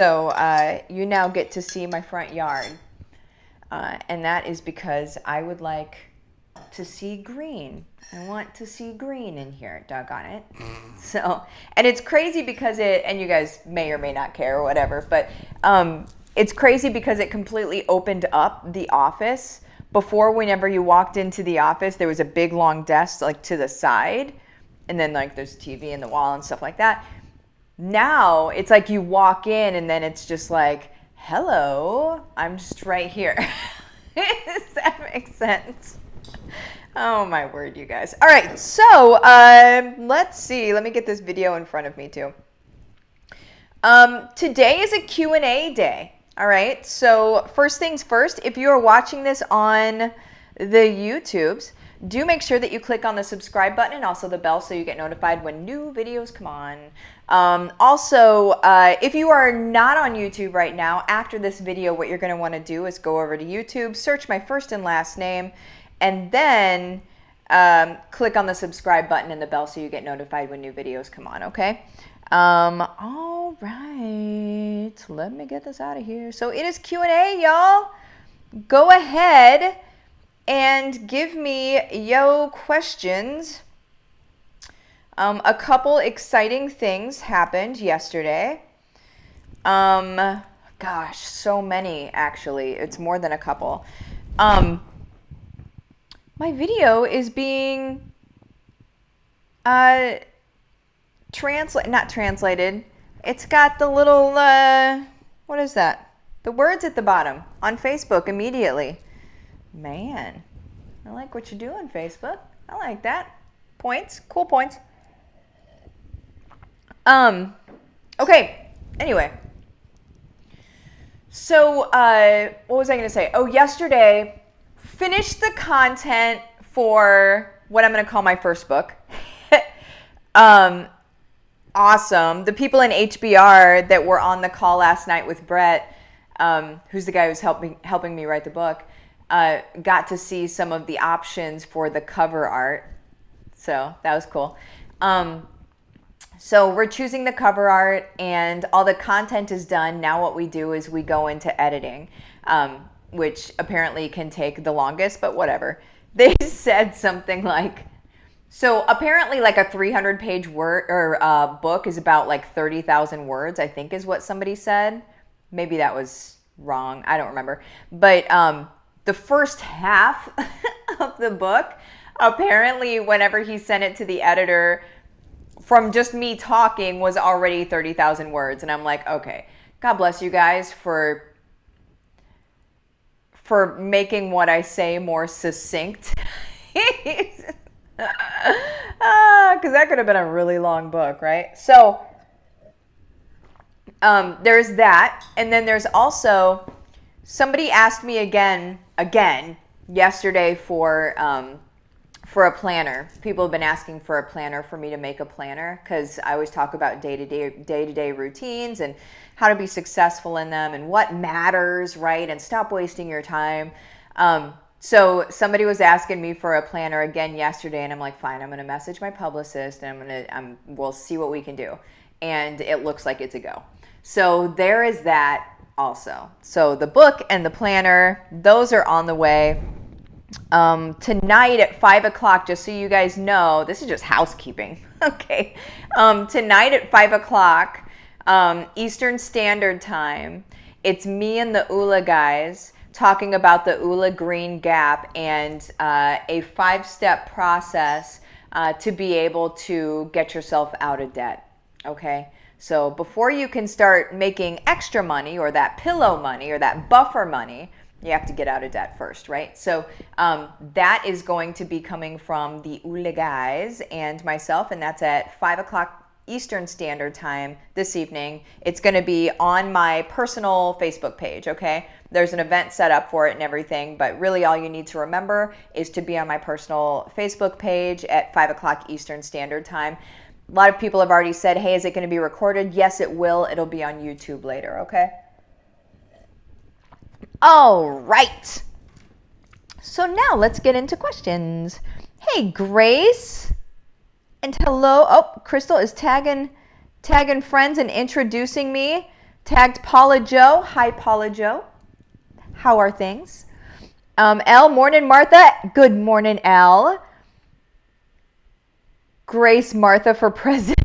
So you now get to see my front yard. And that is because I would like to see green. I want to see green in here, doggone it. So, and it's crazy because and you guys may or may not care or whatever, but it's crazy because it completely opened up the office. Before, whenever you walked into the office, there was a big long desk like to the side, and then like there's TV in the wall and stuff like that. Now it's like you walk in and then it's just like, hello, I'm just right here. Does that make sense? Oh my word, you guys. All right, so let's see. Let me get this video in front of me too. Today is a Q&A day. All right, so first things first, if you are watching this on the YouTubes, do make sure that you click on the subscribe button and also the bell so you get notified when new videos come on. Also, if you are not on YouTube right now, after this video, what you're going to want to do is go over to YouTube, search my first and last name, and then click on the subscribe button and the bell so you get notified when new videos come on, okay? All right, let me get this out of here. So it is Q&A, y'all. Go ahead and give me yo questions. A couple exciting things happened yesterday. Gosh, so many actually. It's more than a couple. My video is being not translated. It's got the little what is that? The words at the bottom on Facebook immediately. Man, I like what you're doing, Facebook. I like that. Points, cool points. Okay, anyway. So, what was I going to say? Oh, yesterday, finished the content for what I'm going to call my first book. Awesome. The people in HBR that were on the call last night with Brett, who's the guy who's helping me write the book, got to see some of the options for the cover art. So that was cool. So we're choosing the cover art and all the content is done. Now what we do is we go into editing, which apparently can take the longest, but whatever. They said something like, so apparently like a 300-page book is about like 30,000 words, I think is what somebody said. Maybe that was wrong. I don't remember. But the first half of the book, apparently whenever he sent it to the editor, from just me talking was already 30,000 words. And I'm like, okay, God bless you guys for making what I say more succinct. Because that could have been a really long book, right? So there's that. And then there's also, somebody asked me again yesterday for a planner. People have been asking for a planner for me to make a planner because I always talk about day-to-day routines and how to be successful in them and what matters, right? And stop wasting your time. So somebody was asking me for a planner again yesterday, and I'm like, fine, I'm going to message my publicist and we'll see what we can do. And it looks like it's a go. So there is that also. So the book and the planner, those are on the way. Tonight at 5 o'clock, just so you guys know, this is just housekeeping. Okay. Tonight at 5 o'clock, Eastern Standard Time, it's me and the ULA guys talking about the ULA Green Gap and a 5-step process to be able to get yourself out of debt. Okay. So before you can start making extra money or that pillow money or that buffer money, you have to get out of debt first, right? So that is going to be coming from the ULA guys and myself, and that's at 5 o'clock Eastern Standard Time this evening. It's going to be on my personal Facebook page, okay? There's an event set up for it and everything, but really all you need to remember is to be on my personal Facebook page at 5 o'clock Eastern Standard Time. A lot of people have already said, hey, is it going to be recorded? Yes, it will. It'll be on YouTube later, okay? All right. So now let's get into questions. Hey, Grace. And hello. Oh, Crystal is tagging friends and introducing me Tagged Paula Joe. Hi, Paula Joe. How are things? Elle, morning, Martha. Good morning, Elle. Grace Martha for president.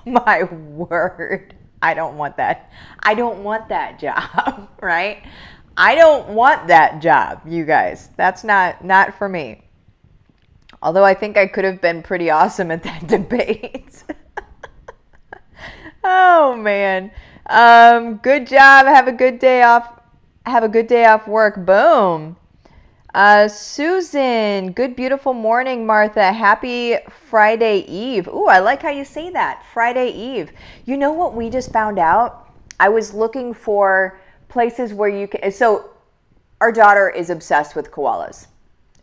My word. I don't want that. I don't want that job, right? I don't want that job, you guys. That's not for me. Although I think I could have been pretty awesome at that debate. Oh, man. Good job. Have a good day off. Have a good day off work. Boom. Susan, good beautiful morning, Martha. Happy Friday Eve. Ooh, I like how you say that. Friday Eve. You know what we just found out? I was looking for places where you can. So our daughter is obsessed with koalas.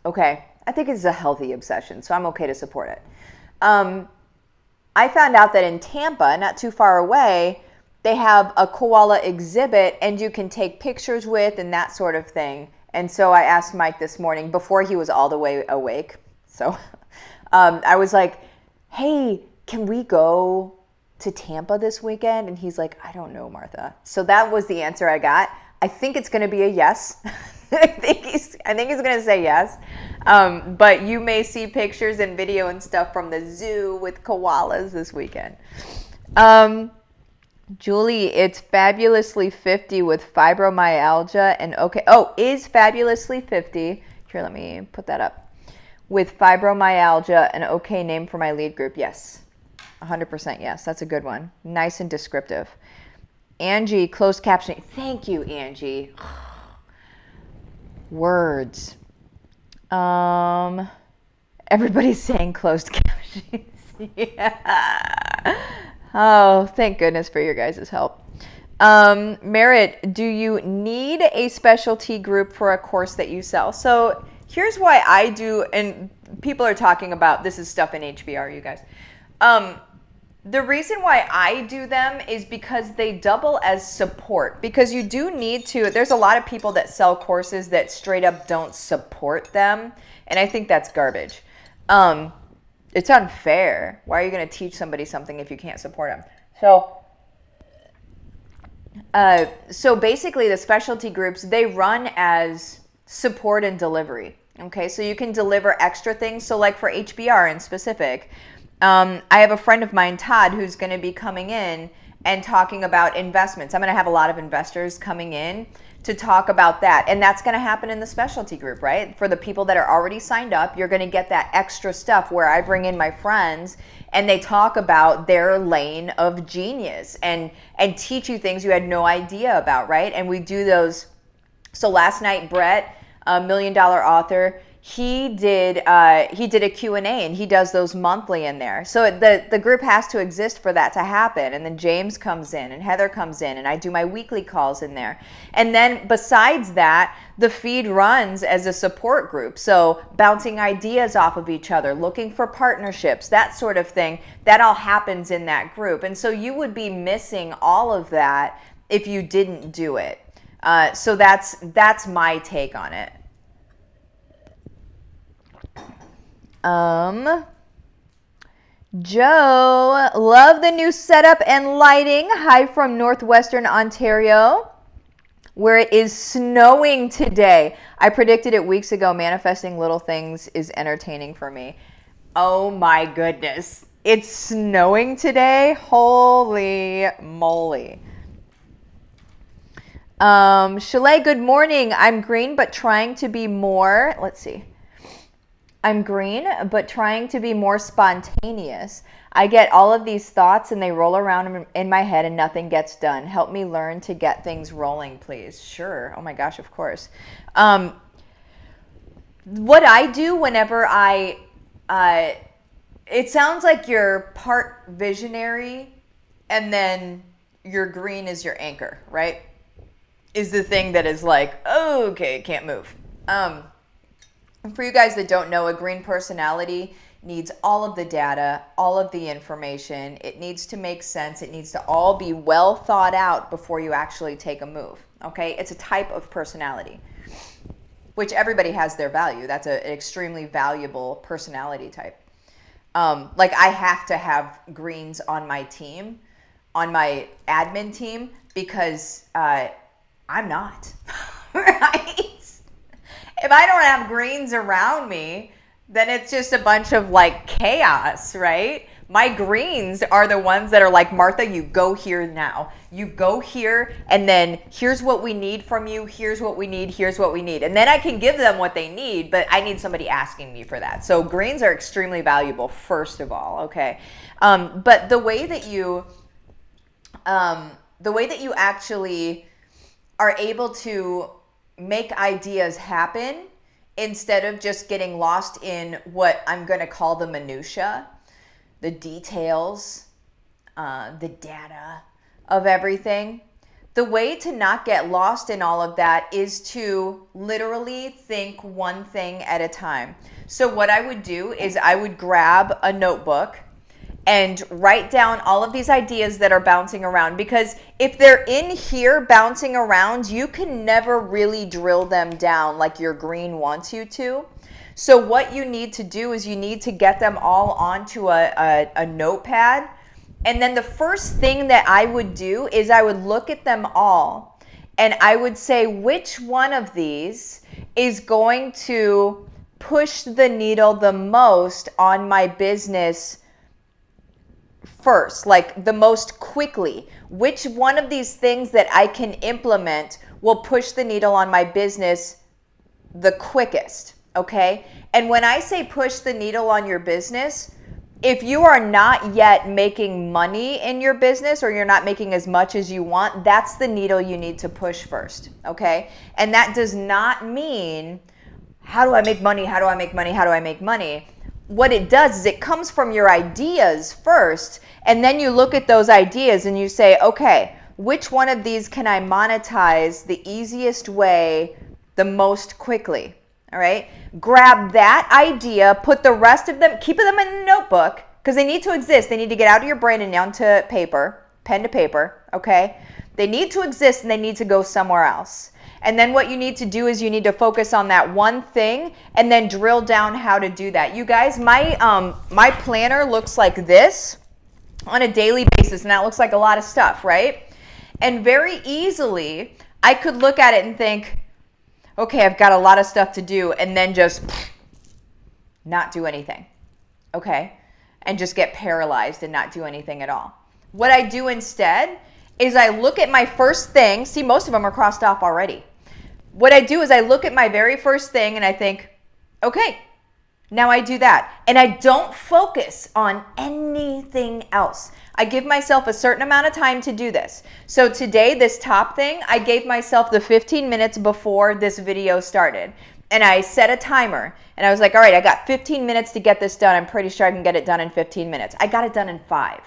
Okay. I think it's a healthy obsession, so I'm okay to support it. I found out that in Tampa, not too far away, they have a koala exhibit and you can take pictures with and that sort of thing. And so I asked Mike this morning before he was all the way awake. So I was like, hey, can we go to Tampa this weekend? And he's like, I don't know, Martha. So that was the answer I got. I think it's going to be a yes. I think he's going to say yes. But you may see pictures and video and stuff from the zoo with koalas this weekend. Julie, it's Fabulously 50 with fibromyalgia and okay. Oh, is Fabulously 50. Here, let me put that up. With fibromyalgia, an okay name for my lead group. Yes. 100% yes. That's a good one. Nice and descriptive. Angie, closed captioning. Thank you, Angie. Words. Everybody's saying closed captions. Yeah. Oh, thank goodness for your guys' help. Merritt, do you need a specialty group for a course that you sell? So here's why I do, and people are talking about, this is stuff in HBR, you guys. The reason why I do them is because they double as support. Because you do need to, there's a lot of people that sell courses that straight up don't support them. And I think that's garbage. It's unfair. Why are you going to teach somebody something if you can't support them? So basically the specialty groups, they run as support and delivery. Okay, so you can deliver extra things. So like for HBR in specific, I have a friend of mine, Todd, who's going to be coming in and talking about investments. I'm going to have a lot of investors coming in to talk about that. And that's going to happen in the specialty group, right? For the people that are already signed up, you're going to get that extra stuff where I bring in my friends and they talk about their lane of genius and teach you things you had no idea about, right? And we do those. So last night, Brett, $1 million author, he did a Q&A and he does those monthly in there. So the group has to exist for that to happen. And then James comes in and Heather comes in and I do my weekly calls in there. And then besides that, the feed runs as a support group. So bouncing ideas off of each other, looking for partnerships, that sort of thing, that all happens in that group. And so you would be missing all of that if you didn't do it. So that's my take on it. Joe, love the new setup and lighting. Hi from Northwestern Ontario, where it is snowing today. I predicted it weeks ago. Manifesting little things is entertaining for me. Oh my goodness. It's snowing today. Holy moly. Chalet, good morning. I'm green, but trying to be more, let's see. I'm green, but trying to be more spontaneous. I get all of these thoughts and they roll around in my head and nothing gets done. Help me learn to get things rolling, please. Sure. Oh my gosh, of course. What I do whenever it sounds like you're part visionary and then your green is your anchor, right? Is the thing that is like, oh, okay, can't move. And for you guys that don't know, a green personality needs all of the data, all of the information. It needs to make sense. It needs to all be well thought out before you actually take a move. Okay? It's a type of personality, which everybody has their value. That's an extremely valuable personality type. Like I have to have greens on my team, on my admin team, because I'm not, right? If I don't have greens around me, then it's just a bunch of like chaos, right? My greens are the ones that are like, Martha, you go here now. You go here, and then here's what we need from you. Here's what we need. Here's what we need. And then I can give them what they need, but I need somebody asking me for that. So greens are extremely valuable, first of all, okay? But the way that you actually are able to make ideas happen instead of just getting lost in what I'm going to call the minutia, the details, the data of everything. The way to not get lost in all of that is to literally think one thing at a time. So what I would do is I would grab a notebook and write down all of these ideas that are bouncing around, because if they're in here bouncing around, you can never really drill them down like your green wants you to. So what you need to do is you need to get them all onto a notepad. And then the first thing that I would do is I would look at them all and I would say, which one of these is going to push the needle the most on my business first, like the most quickly? Which one of these things that I can implement will push the needle on my business the quickest, okay? And when I say push the needle on your business, if you are not yet making money in your business, or you're not making as much as you want, that's the needle you need to push first, okay? And that does not mean, how do I make money? How do I make money? How do I make money? What it does is it comes from your ideas first, and then you look at those ideas and you say, okay, which one of these can I monetize the easiest way, the most quickly? All right, grab that idea, put the rest of them, keep them in a notebook, because they need to exist. They need to get out of your brain and onto paper, pen to paper, okay? They need to exist and they need to go somewhere else. And then what you need to do is you need to focus on that one thing and then drill down how to do that. You guys, my planner looks like this on a daily basis, and that looks like a lot of stuff, right? And very easily, I could look at it and think, okay, I've got a lot of stuff to do, and then just not do anything, okay? And just get paralyzed and not do anything at all. What I do instead is I look at my first thing. See, most of them are crossed off already. What I do is I look at my very first thing and I think, okay, now I do that. And I don't focus on anything else. I give myself a certain amount of time to do this. So today, this top thing, I gave myself the 15 minutes before this video started. And I set a timer. And I was like, all right, I got 15 minutes to get this done. I'm pretty sure I can get it done in 15 minutes. I got it done in 5.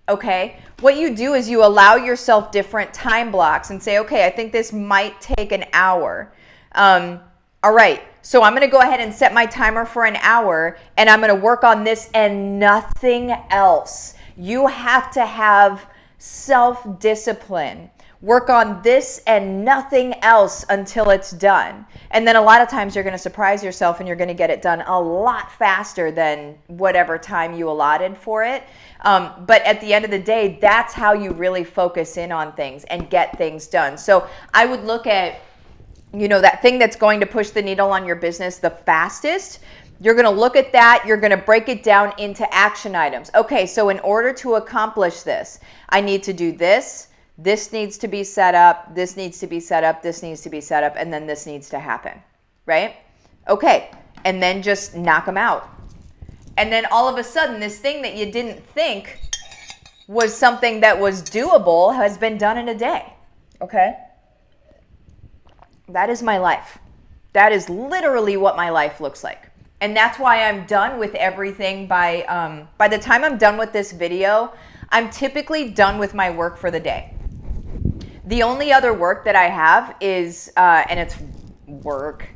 Okay? What you do is you allow yourself different time blocks and say, okay, I think this might take an hour. All right, so I'm going to go ahead and set my timer for an hour, and I'm going to work on this and nothing else. You have to have self-discipline. Work on this and nothing else until it's done. And then a lot of times you're going to surprise yourself and you're going to get it done a lot faster than whatever time you allotted for it. But at the end of the day, that's how you really focus in on things and get things done. So I would look at, that thing that's going to push the needle on your business the fastest. You're going to look at that. You're going to break it down into action items. Okay, so in order to accomplish this, I need to do this. This needs to be set up. This needs to be set up. This needs to be set up. And then this needs to happen, right? Okay, and then just knock them out. And then all of a sudden, this thing that you didn't think was something that was doable has been done in a day, okay? That is my life. That is literally what my life looks like. And that's why I'm done with everything by the time I'm done with this video, I'm typically done with my work for the day. The only other work that I have is, and it's work,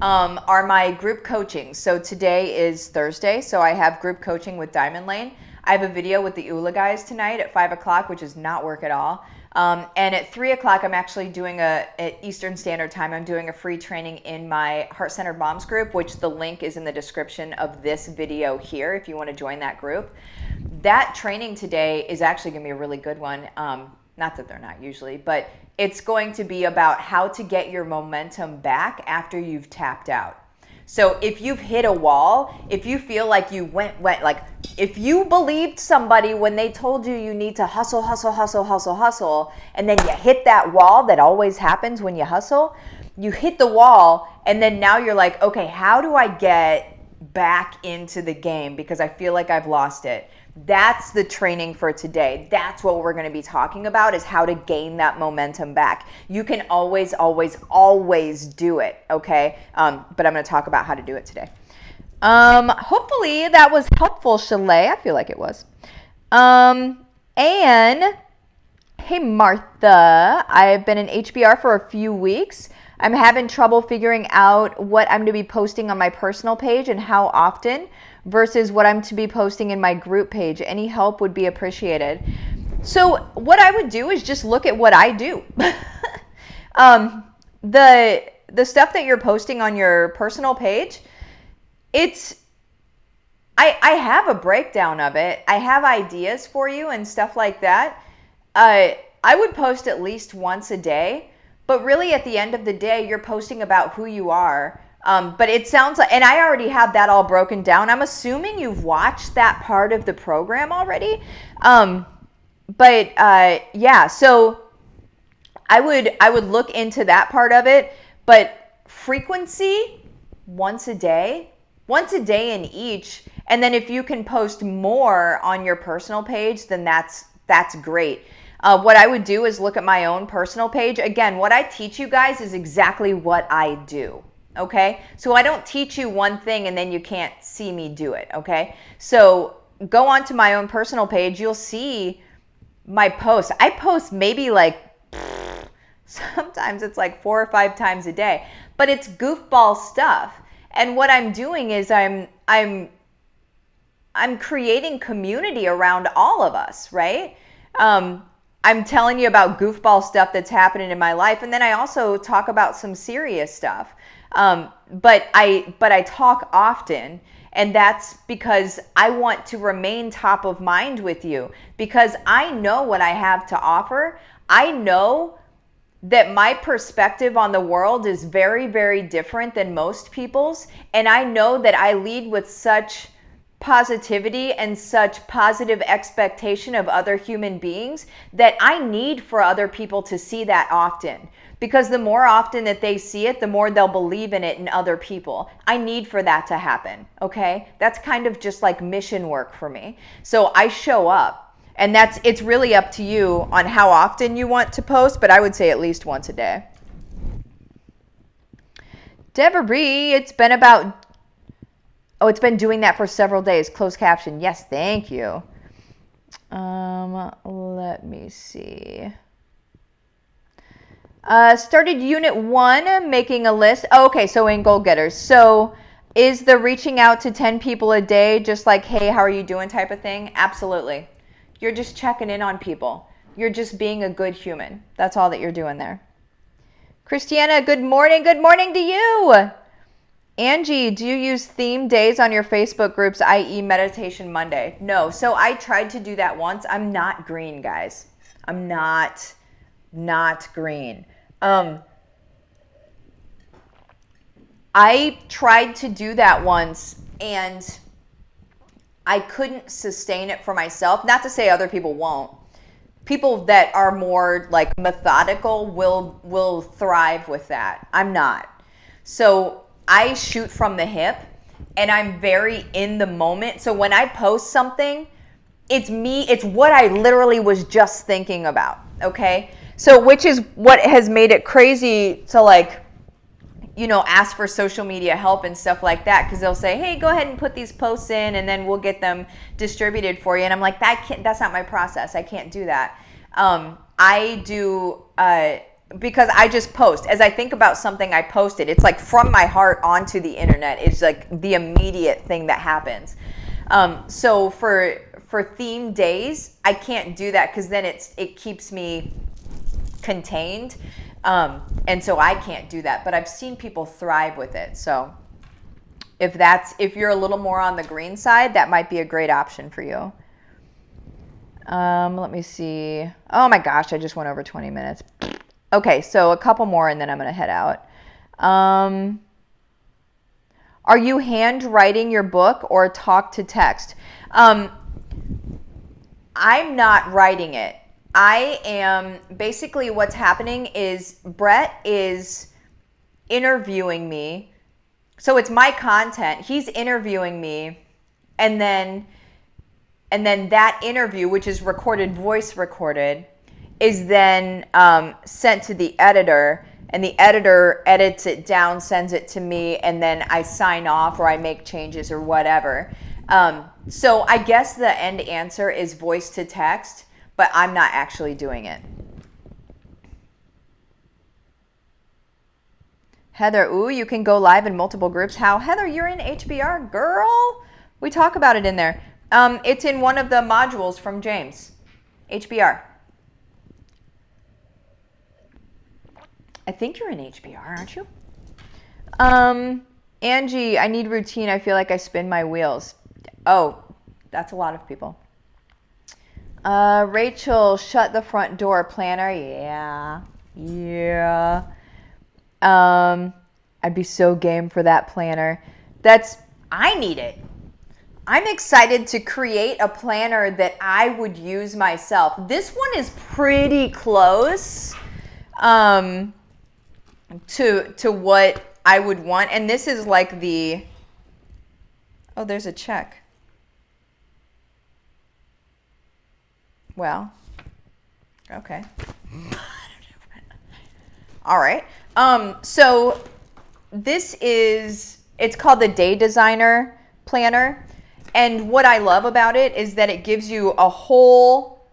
are my group coaching. So today is Thursday, so I have group coaching with Diamond Lane. I have a video with the ULA guys tonight at 5 o'clock, which is not work at all. And at 3 o'clock, I'm actually doing at Eastern Standard Time, I'm doing a free training in my Heart-Centered Moms group, which the link is in the description of this video here if you want to join that group. That training today is actually going to be a really good one. Not that they're not usually, but it's going to be about how to get your momentum back after you've tapped out. So if you've hit a wall, if you feel like you went, like if you believed somebody when they told you you need to hustle, and then you hit that wall that always happens when you hustle, you hit the wall, and then now you're like, okay, how do I get back into the game because I feel like I've lost it? That's the training for today. That's what we're going to be talking about, is how to gain that momentum back. You can always do it, okay? But I'm going to talk about how to do it today. Hopefully that was helpful, Chalet. I feel like it was. And hey, Martha, I've been in HBR for a few weeks. I'm having trouble figuring out what I'm to be posting on my personal page and how often versus what I'm to be posting in my group page. Any help would be appreciated. So what I would do is just look at what I do. The stuff that you're posting on your personal page, I have a breakdown of it. I have ideas for you and stuff like that. I would post at least once a day, but really at the end of the day, you're posting about who you are. But it sounds like, and I already have that all broken down. I'm assuming you've watched that part of the program already. Yeah, so I would look into that part of it, but frequency, once a day in each. And then if you can post more on your personal page, then that's great. What I would do is look at my own personal page. Again, what I teach you guys is exactly what I do. Okay, so I don't teach you one thing and then you can't see me do it. Okay, so go on to my own personal page. You'll see my posts. I post maybe like, sometimes it's like 4 or 5 times a day, but it's goofball stuff. And what I'm doing is I'm creating community around all of us, right? I'm telling you about goofball stuff that's happening in my life, and then I also talk about some serious stuff. But I talk often, and that's because I want to remain top of mind with you, because I know what I have to offer. I know that my perspective on the world is very, very different than most people's, and I know that I lead with such positivity and such positive expectation of other human beings that I need for other people to see that often. Because the more often that they see it, the more they'll believe in it in other people. I need for that to happen, okay? That's kind of just like mission work for me. So I show up, and it's really up to you on how often you want to post, but I would say at least once a day. Deborah B, it's been doing that for several days. Closed caption. Yes, thank you. Let me see. Started unit 1, making a list. Oh, okay, so in Goal Getters. So is the reaching out to 10 people a day just like, hey, how are you doing type of thing? Absolutely. You're just checking in on people. You're just being a good human. That's all that you're doing there. Christiana, good morning. Good morning to you. Angie, do you use theme days on your Facebook groups, i.e. Meditation Monday? No. So I tried to do that once. I'm not green, guys. I'm not green. I tried to do that once and I couldn't sustain it for myself. Not to say other people won't. People that are more like methodical will thrive with that. I'm not. So I shoot from the hip and I'm very in the moment. So when I post something, it's me, it's what I literally was just thinking about, okay? So which is what has made it crazy to ask for social media help and stuff like that, because they'll say, hey, go ahead and put these posts in and then we'll get them distributed for you. And I'm like, that's not my process. I can't do that. I do, because I just post. As I think about something, I post it. It's like from my heart onto the internet. It's like the immediate thing that happens. So for theme days, I can't do that because then it keeps me contained. And so I can't do that, but I've seen people thrive with it. So if you're a little more on the green side, that might be a great option for you. Let me see. Oh my gosh, I just went over 20 minutes. Okay, so a couple more and then I'm going to head out. Are you handwriting your book or talk to text? I'm not writing it. I am, basically what's happening is Brett is interviewing me. So it's my content. He's interviewing me, and then that interview, which is recorded, voice recorded, is then sent to the editor, and the editor edits it down, sends it to me, and then I sign off or I make changes or whatever. So I guess the end answer is voice to text, but I'm not actually doing it. Heather, ooh, you can go live in multiple groups. How? Heather, you're in HBR, girl. We talk about it in there. It's in one of the modules from James. HBR. I think you're in HBR, aren't you? Angie, I need routine. I feel like I spin my wheels. Oh, that's a lot of people. Rachel, shut the front door. Planner, yeah. I'd be so game for that planner. I need it. I'm excited to create a planner that I would use myself. This one is pretty close to what I would want. And this is like the, oh, there's a check. Well, okay. All right. So this is, it's called the Day Designer Planner. And what I love about it is that it gives you a whole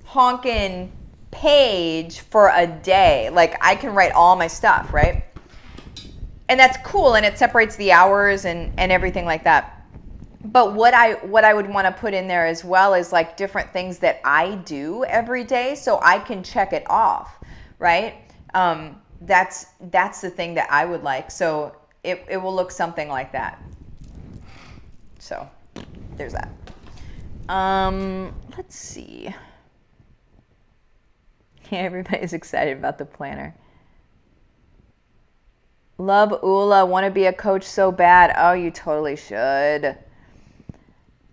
honkin' page for a day. Like I can write all my stuff, right? And that's cool, and it separates the hours and everything like that. But what I would want to put in there as well is like different things that I do every day so I can check it off, right? That's the thing that I would like. So it will look something like that. So there's that. Let's see. Yeah, everybody's excited about the planner. Love Ula, want to be a coach so bad. Oh, you totally should.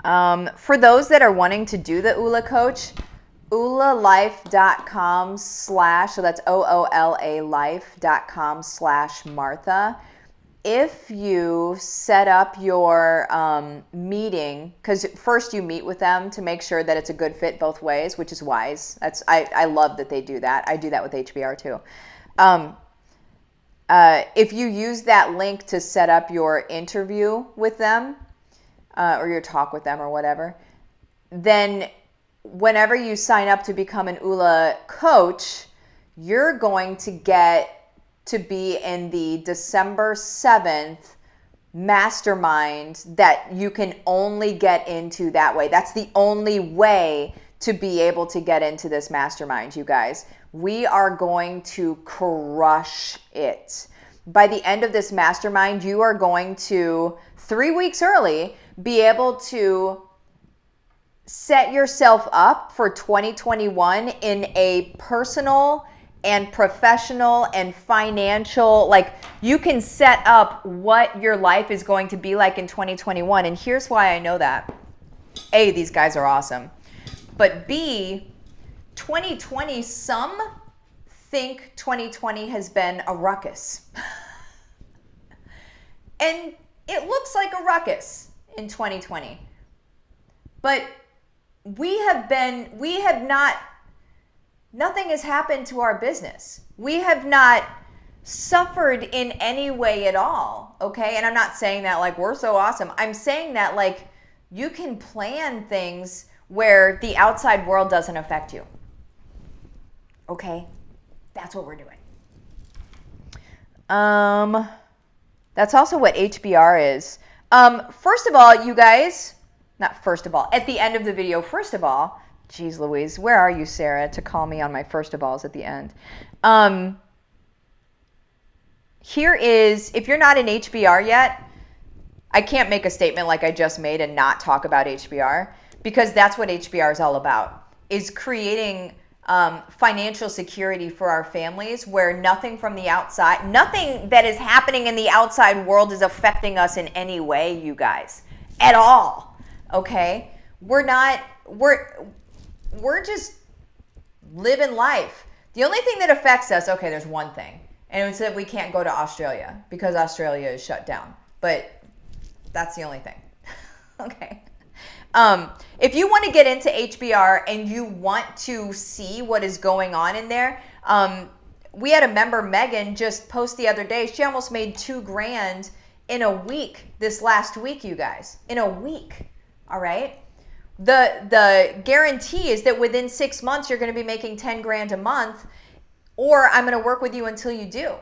For those that are wanting to do the Ula coach, ulalife.com/, so that's OOLA life.com/Martha. If you set up your meeting, because first you meet with them to make sure that it's a good fit both ways, which is wise. I love that they do that. I do that with HBR too. If you use that link to set up your interview with them or your talk with them or whatever, then whenever you sign up to become an ULA coach, you're going to get to be in the December 7th mastermind that you can only get into that way. That's the only way to be able to get into this mastermind, you guys. We are going to crush it. By the end of this mastermind, you are going to, 3 weeks early, be able to set yourself up for 2021 in a personal and professional and financial, like you can set up what your life is going to be like in 2021. And here's why I know that. A, these guys are awesome. But B, 2020, some think 2020 has been a ruckus. And it looks like a ruckus in 2020. But nothing has happened to our business. We have not suffered in any way at all, okay? And I'm not saying that like we're so awesome. I'm saying that like you can plan things where the outside world doesn't affect you, okay? That's what we're doing. That's also what HBR is. First of all, you guys, not first of all, at the end of the video, first of all, geez Louise, where are you, Sarah, to call me on my first of alls at the end? Here is, if you're not in HBR yet, I can't make a statement like I just made and not talk about HBR, because that's what HBR is all about. is creating financial security for our families, where nothing from the outside, nothing that is happening in the outside world is affecting us in any way, you guys, at all. Okay? We're just living life. The only thing that affects us, okay, there's one thing, and it's that we can't go to Australia because Australia is shut down. But that's the only thing. Okay. If you want to get into HBR and you want to see what is going on in there, we had a member, Megan, just post the other day. She almost made $2,000 in a week this last week, you guys. In a week. All right. The guarantee is that within 6 months you're going to be making $10,000 a month, or I'm going to work with you until you do.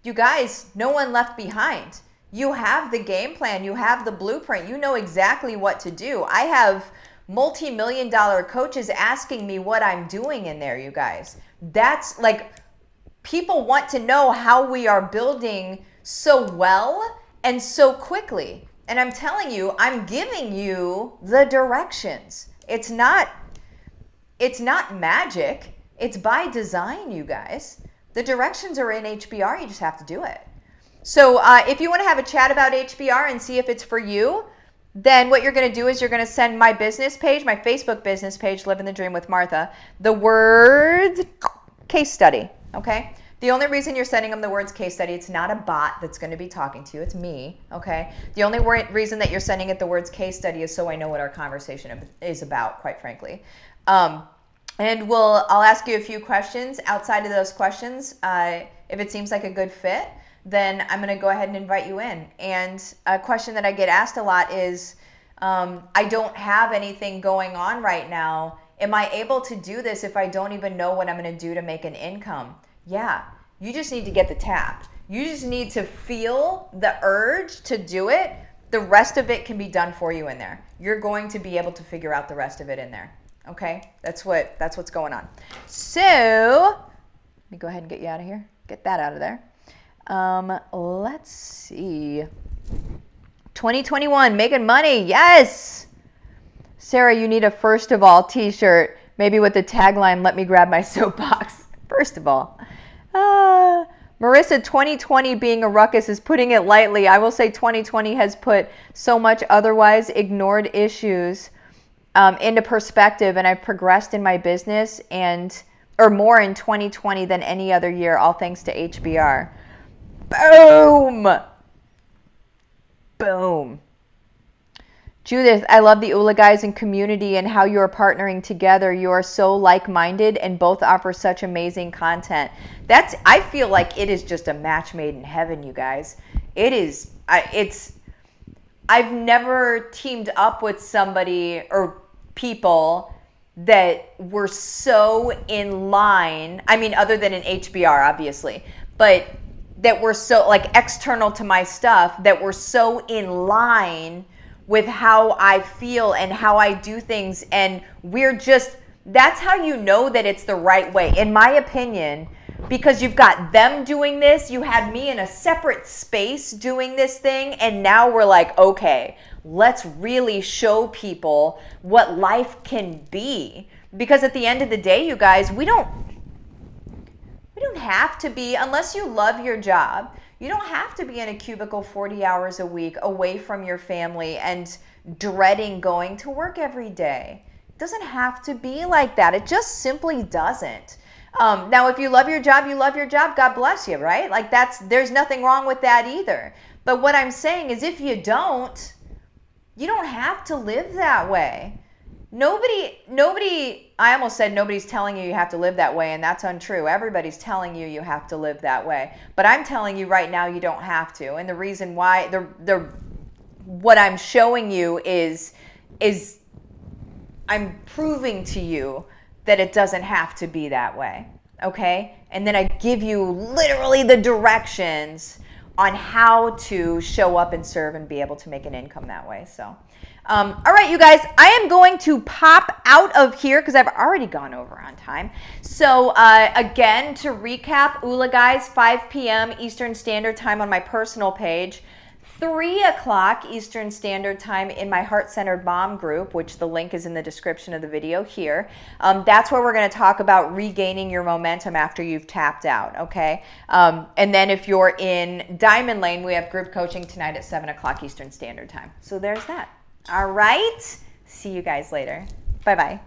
You guys, no one left behind. You have the game plan. You have the blueprint. You know exactly what to do. I have multi-million-dollar coaches asking me what I'm doing in there, you guys. That's like, people want to know how we are building so well and so quickly. And I'm telling you, I'm giving you the directions. It's not magic. It's by design, you guys. The directions are in HBR. You just have to do it. So if you want to have a chat about HBR and see if it's for you, then what you're going to do is you're going to send my business page, my Facebook business page, Livin the Dream with Martha, the words case study, okay? The only reason you're sending them the words case study, it's not a bot that's going to be talking to you. It's me, okay? The only reason that you're sending it the words case study is so I know what our conversation is about, quite frankly. And I'll ask you a few questions. Outside of those questions, if it seems like a good fit, then I'm going to go ahead and invite you in. And a question that I get asked a lot is, I don't have anything going on right now. Am I able to do this if I don't even know what I'm going to do to make an income? Yeah, you just need to get the tap. You just need to feel the urge to do it. The rest of it can be done for you in there. You're going to be able to figure out the rest of it in there. Okay? That's what's going on. So, let me go ahead and get you out of here. Get that out of there. Let's see. 2021, making money. Yes. Sarah, you need a first of all t-shirt, maybe with the tagline, let me grab my soapbox. First of all. Marissa, 2020 being a ruckus is putting it lightly. I will say 2020 has put so much otherwise ignored issues into perspective, and I've progressed in my business or more in 2020 than any other year, all thanks to HBR. Boom! Boom. Judith, I love the ULA guys and community and how you are partnering together. You are so like-minded and both offer such amazing content. I feel like it is just a match made in heaven, you guys. It is. I've never teamed up with somebody or people that were so in line. I mean, other than an HBR, obviously, but that were so like external to my stuff, that were so in line with how I feel and how I do things. And that's how you know that it's the right way, in my opinion, because you've got them doing this, you had me in a separate space doing this thing, and now we're like, okay, let's really show people what life can be. Because at the end of the day, you guys, we don't have to be, unless you love your job, you don't have to be in a cubicle 40 hours a week away from your family and dreading going to work every day. It doesn't have to be like that. It just simply doesn't. Now, if you love your job, God bless you, right? Like there's nothing wrong with that either. But what I'm saying is if you don't have to live that way. Nobody, I almost said nobody's telling you have to live that way, and that's untrue. Everybody's telling you have to live that way. But I'm telling you right now you don't have to. And the reason why, what I'm showing you is I'm proving to you that it doesn't have to be that way, okay? And then I give you literally the directions on how to show up and serve and be able to make an income that way, so. All right, you guys, I am going to pop out of here because I've already gone over on time. So again, to recap, ULA guys, 5 p.m. Eastern Standard Time on my personal page. 3 o'clock Eastern Standard Time in my Heart-Centered Mom group, which the link is in the description of the video here. That's where we're going to talk about regaining your momentum after you've tapped out, okay? And then if you're in Diamond Lane, we have group coaching tonight at 7 o'clock Eastern Standard Time. So there's that. All right. See you guys later. Bye-bye.